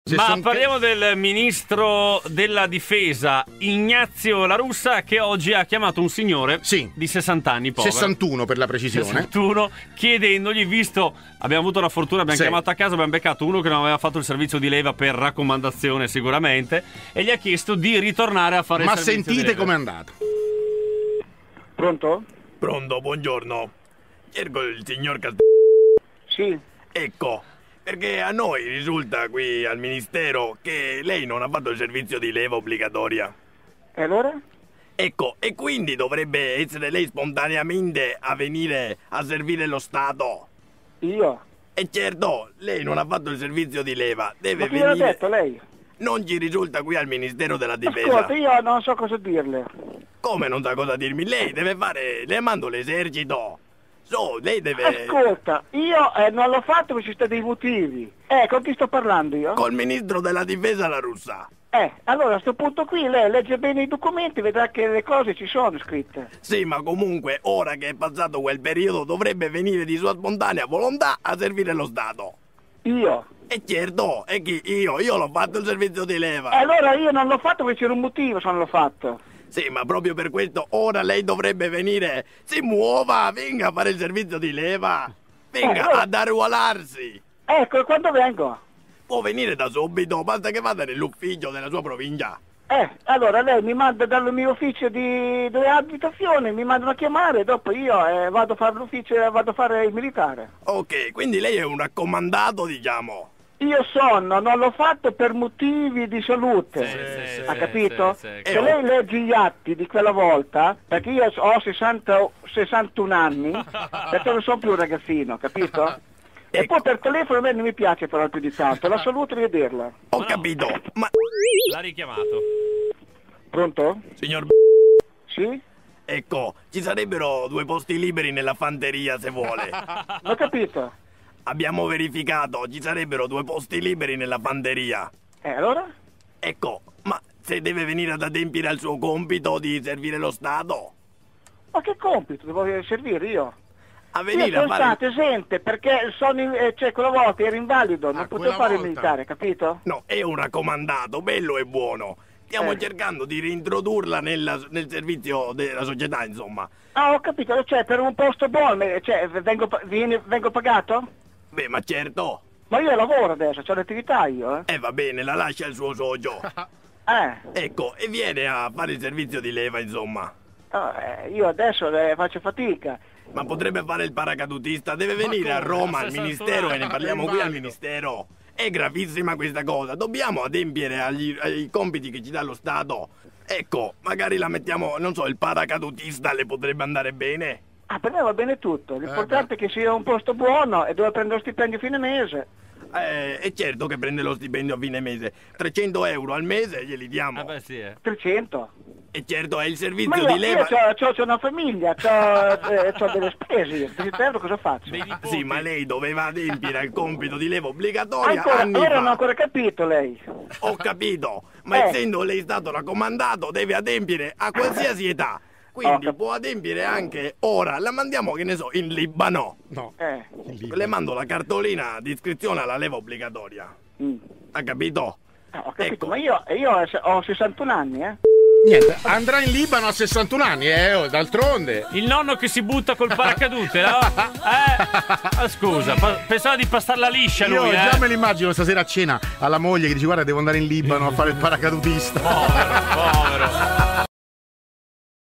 Ma parliamo del ministro della difesa Ignazio La Russa, che oggi ha chiamato un signore di 60 anni, povero. 61 per la precisione. 61, chiedendogli, visto, abbiamo avuto la fortuna, abbiamo chiamato a casa, abbiamo beccato uno che non aveva fatto il servizio di leva per raccomandazione sicuramente, e gli ha chiesto di ritornare a fare il servizio di leva. Ma sentite com'è andato. Pronto? Pronto, buongiorno. Cerco il signor Sì. Ecco, perché a noi risulta qui al ministero che lei non ha fatto il servizio di leva obbligatoria. E allora? Ecco, e quindi dovrebbe essere lei spontaneamente a venire a servire lo Stato. Io? E certo, lei non ha fatto il servizio di leva, deve Ma chi venire... l'ha detto lei? Non ci risulta qui al Ministero della Difesa. Ascolta, io non so cosa dirle. Come non sa cosa dirmi? Lei deve fare... Le mando l'esercito. Lei deve... Ascolta, io non l'ho fatto perché ci sono dei motivi. Con chi sto parlando io? Col ministro della difesa La Russa. Allora a sto punto qui lei legge bene i documenti, vedrà che le cose ci sono scritte. Sì, ma comunque, ora che è passato quel periodo, dovrebbe venire di sua spontanea volontà a servire lo Stato. Io? E certo, è che io l'ho fatto il servizio di leva. Allora io non l'ho fatto perché c'era un motivo se non l'ho fatto. Sì, ma proprio per questo ora lei dovrebbe venire. Si muova, venga a fare il servizio di leva. Venga ad arruolarsi. Ecco, quando vengo? Può venire da subito, basta che vada nell'ufficio della sua provincia. Allora lei mi manda dal mio ufficio di abitazione, mi mandano a chiamare, dopo io vado a fare l'ufficio, vado a fare il militare. Ok, quindi lei è un raccomandato, diciamo. Io non l'ho fatto per motivi di salute, ha capito? Se lei legge gli atti di quella volta, perché io ho 61 anni, perché non sono più un ragazzino, capito? E poi per telefono a me non mi piace parlare più di tanto, la salute vederla. Ho capito, ma... L'ha richiamato. Pronto? Signor... Sì? Ecco, ci sarebbero 2 posti liberi nella fanteria se vuole. Ho capito. Abbiamo verificato, ci sarebbero 2 posti liberi nella fanteria. Allora? Ecco, ma se deve venire ad adempiere al suo compito di servire lo Stato? Ma che compito devo servire io? A venire io sono a fare... stato esente perché quella volta ero invalido, non potevo fare il militare, capito? No, è un raccomandato, bello e buono. Stiamo cercando di reintrodurla nel servizio della società, insomma. Ah, ho capito, per un posto buono, vengo pagato? Beh, ma certo. Ma io lavoro adesso, c'ho l'attività io, va bene, la lascia il suo socio. Ecco, e viene a fare il servizio di leva, insomma. Io adesso faccio fatica. Ma potrebbe fare il paracadutista, deve venire a Roma al ministero e ne parliamo qui al ministero. È gravissima questa cosa, dobbiamo adempiere ai compiti che ci dà lo Stato. Ecco, magari la mettiamo, non so, il paracadutista le potrebbe andare bene. Per me va bene tutto, l'importante è che sia un posto buono e dove prendo lo stipendio a fine mese. È certo che prende lo stipendio a fine mese. 300 euro al mese glieli diamo. 300? E certo, è il servizio di leva. Io c'ho una famiglia, c'ho delle spese, 300 euro cosa faccio? Sì, ma lei doveva adempiere al compito di leva obbligatoria Ora non ho ancora capito lei. Ho capito, ma essendo lei stato raccomandato deve adempiere a qualsiasi età. Quindi può adempiere anche ora, la mandiamo, che ne so, in Libano. No. Le mando la cartolina di iscrizione alla leva obbligatoria. Ha capito? Ho capito, ma io ho 61 anni, Niente, andrà in Libano a 61 anni, d'altronde. Il nonno che si butta col paracadute, no? Scusa, pensava di passarla liscia lui, Io già me l'immagino stasera a cena alla moglie che dice: guarda, devo andare in Libano a fare il paracadutista. Povero.